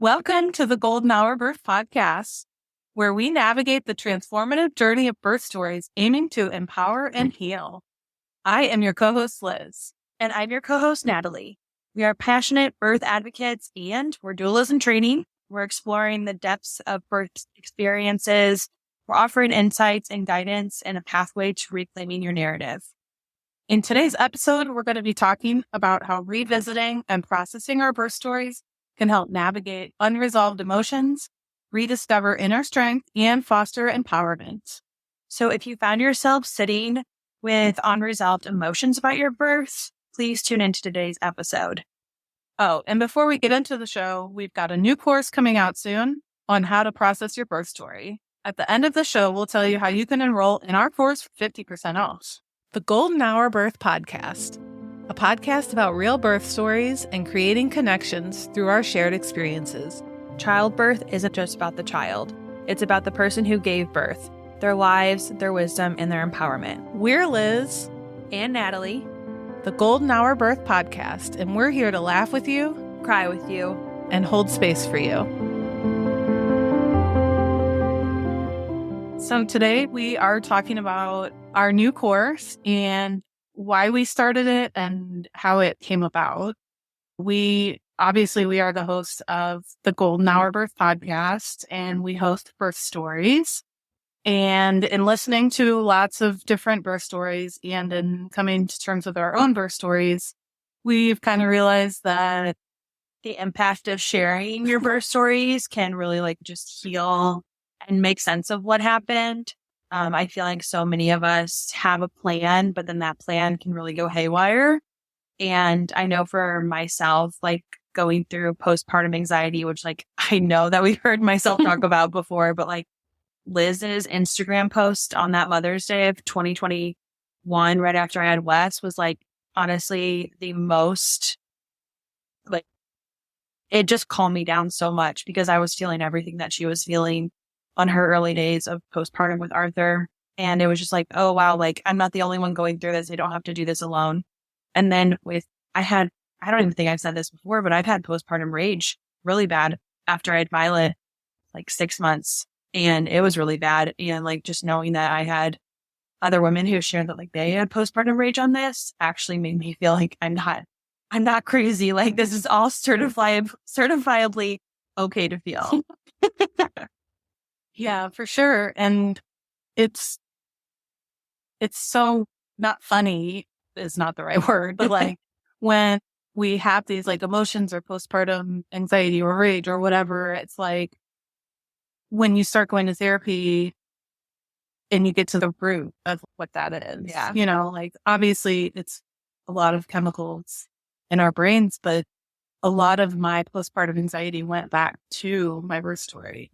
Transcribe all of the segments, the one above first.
Welcome to the Golden Hour Birth Podcast, where we navigate the transformative journey of birth stories, aiming to empower and heal. I am your co-host, Liz. And I'm your co-host, Natalie. We are passionate birth advocates and we're doulas in training. We're exploring the depths of birth experiences. We're offering insights and guidance and a pathway to reclaiming your narrative. In today's episode, we're going to be talking about how revisiting and processing our birth stories can help navigate unresolved emotions, rediscover inner strength, and foster empowerment. So if you found yourself sitting with unresolved emotions about your birth, please tune into today's episode. Oh, and before we get into the show, we've got a new course coming out soon on how to process your birth story. At the end of the show, we'll tell you how you can enroll in our course for 50% off. The Golden Hour Birth Podcast, a podcast about real birth stories and creating connections through our shared experiences. Childbirth isn't just about the child. It's about the person who gave birth, their lives, their wisdom, and their empowerment. We're Liz and Natalie, the Golden Hour Birth Podcast, and we're here to laugh with you, cry with you, and hold space for you. So today we are talking about our new course and why we started it and how it came about. We are the hosts of the Golden Hour Birth Podcast, and we host birth stories. And in listening to lots of different birth stories and in coming to terms with our own birth stories, we've kind of realized that the impact of sharing your birth stories can really just heal and make sense of what happened. I feel like so many of us have a plan, but then that plan can really go haywire. And I know for myself, going through postpartum anxiety, which I know that we've heard myself talk about before, but Liz's Instagram post on that Mother's Day of 2021, right after I had Wes, was honestly the most, it just calmed me down so much because I was feeling everything that she was feeling on her early days of postpartum with Arthur. And it was just oh, wow, I'm not the only one going through this. I don't have to do this alone. And then I don't even think I've said this before, but I've had postpartum rage really bad after I had Violet, 6 months. And it was really bad. And just knowing that I had other women who shared that they had postpartum rage on this actually made me feel I'm not crazy. This is all certifiably okay to feel. Yeah, for sure. And it's so not funny is not the right word, but when we have these emotions or postpartum anxiety or rage or whatever, it's when you start going to therapy and you get to the root of what that is. Yeah. Obviously it's a lot of chemicals in our brains, but a lot of my postpartum anxiety went back to my birth story.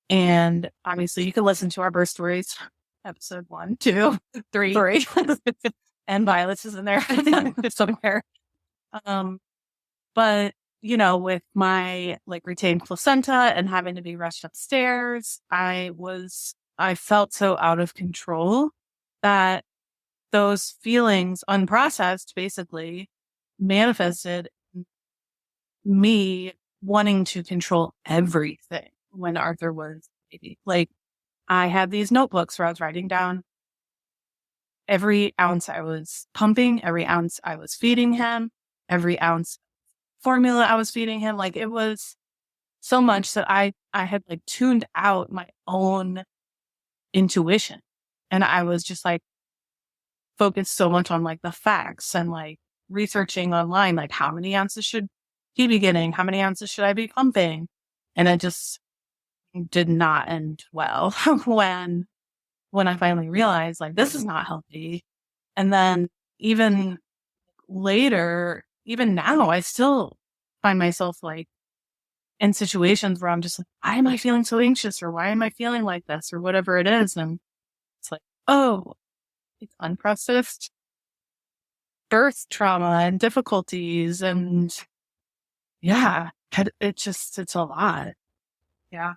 And obviously you can listen to our birth stories, episode 1, 2, 3. And Violet's is in there somewhere. But with my retained placenta and having to be rushed upstairs, I felt so out of control that those feelings, unprocessed, basically manifested me wanting to control everything when Arthur was a baby. I had these notebooks where I was writing down every ounce I was pumping, every ounce I was feeding him, every ounce formula I was feeding him. It was so much that I had tuned out my own intuition. And I was just focused so much on the facts and researching online, how many ounces should he be getting? How many ounces should I be pumping? And it just did not end well when I finally realized this is not healthy. And then even later, even now, I still find myself in situations where I'm just why am I feeling so anxious, or why am I feeling like this, or whatever it is. And it's oh, it's unprocessed birth trauma and difficulties. And yeah, it's a lot. Yeah.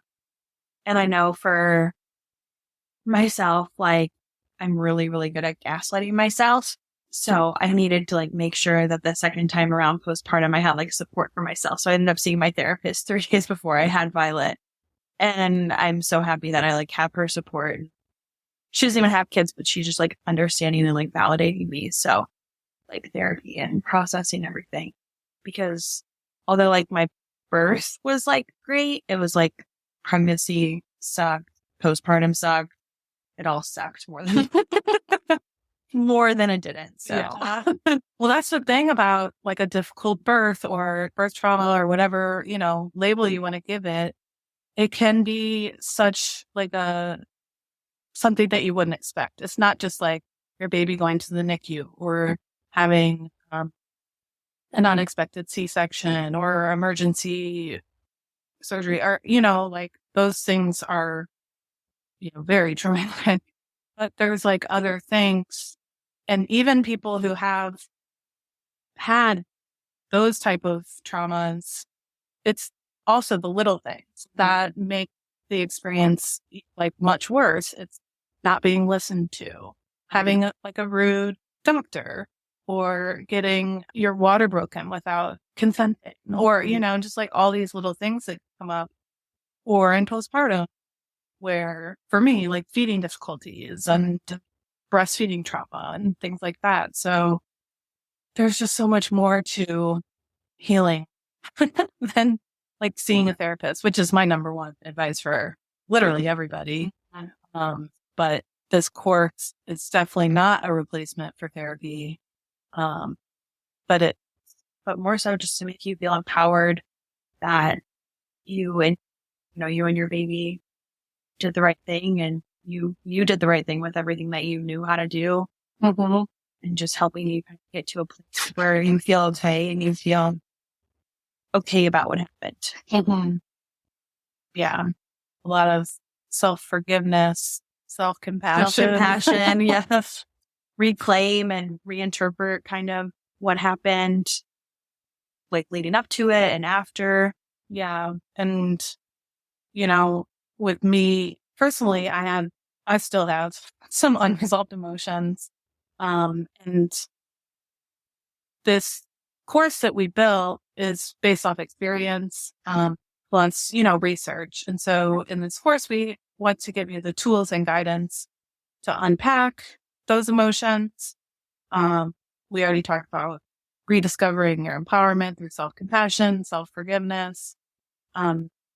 And I know for myself, I'm really, really good at gaslighting myself. So I needed to like make sure that the second time around postpartum, I had like support for myself. So I ended up seeing my therapist 3 days before I had Violet. And I'm so happy that I like have her support. She doesn't even have kids, but she's just like understanding and like validating me. So like therapy and processing everything, because although like my birth was like great, it was like pregnancy sucked, postpartum sucked. It all sucked more than more than it didn't. So Yeah. Well, that's the thing about like a difficult birth or birth trauma or whatever, label you want to give it. It can be such like something that you wouldn't expect. It's not just like your baby going to the NICU or having an unexpected C-section or emergency surgery, or, like those things are, very traumatic. But there's like other things. And even people who have had those type of traumas, it's also the little things that make the experience like much worse. It's not being listened to, having like a rude doctor, or getting your water broken without consenting, or, just like all these little things that come up, or in postpartum, where for me, like feeding difficulties and breastfeeding trauma and things like that. So there's just so much more to healing than like seeing a therapist, which is my number one advice for literally everybody. But this course is definitely not a replacement for therapy. Um, but but more so just to make you feel empowered that you and you and your baby did the right thing, and you did the right thing with everything that you knew how to do, mm-hmm. and just helping you get to a place where you feel okay and you feel okay about what happened. Mm-hmm. Yeah. A lot of self-forgiveness, self-compassion. Yes. Reclaim and reinterpret kind of what happened, like leading up to it and after. Yeah. And, with me personally, I still have some unresolved emotions. And this course that we built is based off experience, plus, research. And so in this course, we want to give you the tools and guidance to unpack those emotions. We already talked about rediscovering your empowerment through self-compassion, self-forgiveness.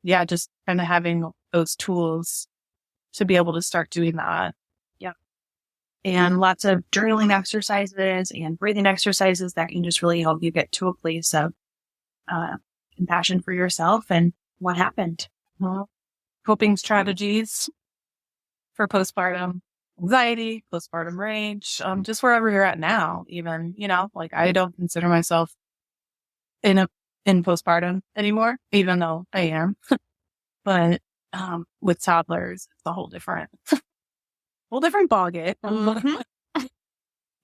Yeah, just kind of having those tools to be able to start doing that. Yeah. And lots of journaling exercises and breathing exercises that can just really help you get to a place of compassion for yourself and what happened. Coping strategies for postpartum anxiety, postpartum rage, just wherever you're at now, even, like I don't consider myself in postpartum anymore, even though I am. But with toddlers, it's a whole different ballgame. Mm-hmm.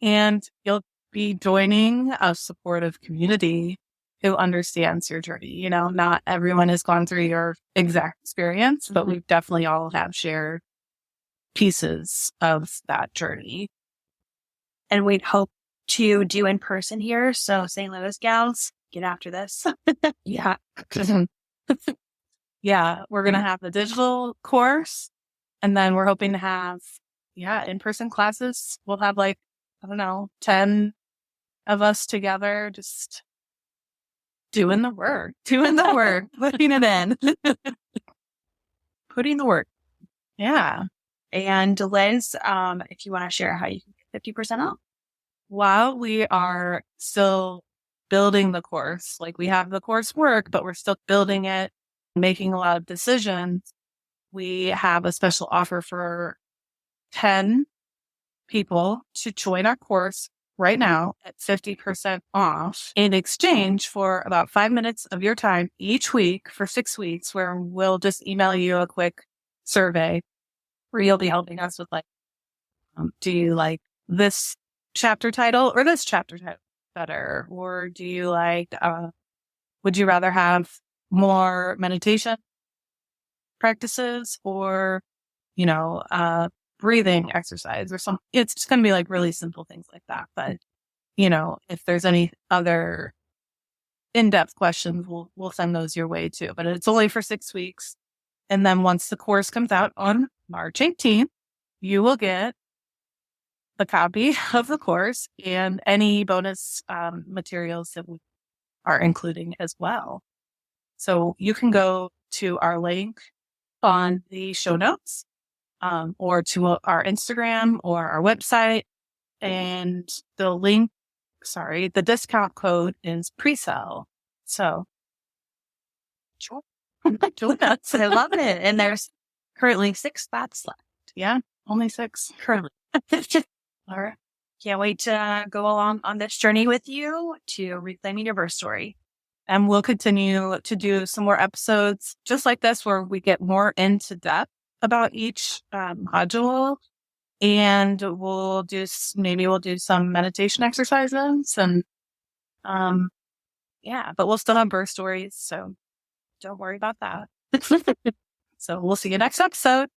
And you'll be joining a supportive community who understands your journey. Not everyone has gone through your exact experience, but we definitely all have shared pieces of that journey. And we'd hope to do in person here. So St. Louis gals, get after this. Yeah. Yeah. We're going to have the digital course, and then we're hoping to have, in-person classes. We'll have 10 of us together, just doing the work, putting it in, putting the work. Yeah. And Liz, if you want to share how you can get 50% off. While we are still building the course, like we have the coursework, but we're still building it, making a lot of decisions, we have a special offer for 10 people to join our course right now at 50% off in exchange for about 5 minutes of your time each week for 6 weeks, where we'll just email you a quick survey where you'll be helping us with do you like this chapter title or this chapter title better? Or do you would you rather have more meditation practices, or, breathing exercise or something? It's just going to be really simple things like that. But if there's any other in-depth questions, we'll send those your way too. But it's only for 6 weeks. And then once the course comes out on March 18th, you will get the copy of the course and any bonus materials that we are including as well. So you can go to our link on the show notes or to our Instagram or our website. And the discount code is pre-sale. So join us. I love it. And there's currently 6 spots left. Yeah, only 6 Currently. All right. Can't wait to go along on this journey with you to reclaiming your birth story. And we'll continue to do some more episodes just like this where we get more into depth about each module. And we'll do some meditation exercises and but we'll still have birth stories. So don't worry about that. So we'll see you next episode.